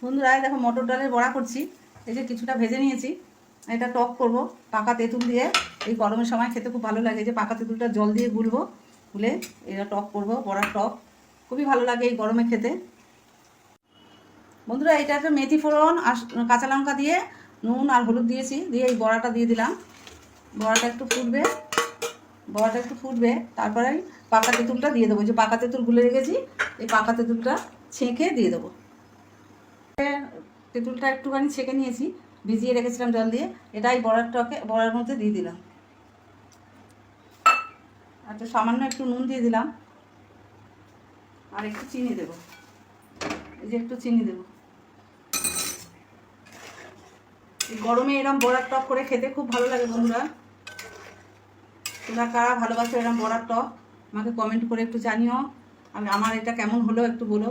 বন্ধুরা দেখো মটর ডালের বড়া করছি। এই যে কিছুটা ভেজে নিয়েছি, এটা টক করব পাকা তেঁতুল দিয়ে। এই গরমের সময় খেতে খুব ভালো লাগে। যে পাকা তেঁতুলটা জল দিয়ে গুলবো, গুলে এটা টক করব, বড়ার টক খুবই ভালো লাগে এই গরমে খেতে। বন্ধুরা এটা একটা মেথি ফোড়ন আর কাঁচা লঙ্কা দিয়ে নুন আর হলুদ দিয়েছি, দিয়ে এই বড়াটা দিয়ে দিলাম। বড়াটা একটু ফুটবে, তারপরে পাকা তেঁতুলটা দিয়ে দেবো। যে পাকা তেঁতুল গুলে রেখেছি, এই পাকা তেঁতুলটা ছেঁকে দিয়ে দেবো। তেঁতুলটা একটুখানি ছেঁকে নিয়েছি, ভিজিয়ে রেখেছিলাম জল দিয়ে। এটাই বড়ার মধ্যে দিয়ে দিলাম। আচ্ছা, সামান্য একটু নুন দিয়ে দিলাম, আর একটু চিনি দেবো। এই যে একটু চিনি দেবো। এই গরমে এরকম বড়ার টক করে খেতে খুব ভালো লাগে বন্ধুরা। তোমরা কারা ভালোবাসো এরকম বড়ার টক, আমাকে কমেন্ট করে একটু জানিও। আমার এটা কেমন হলো একটু বলো।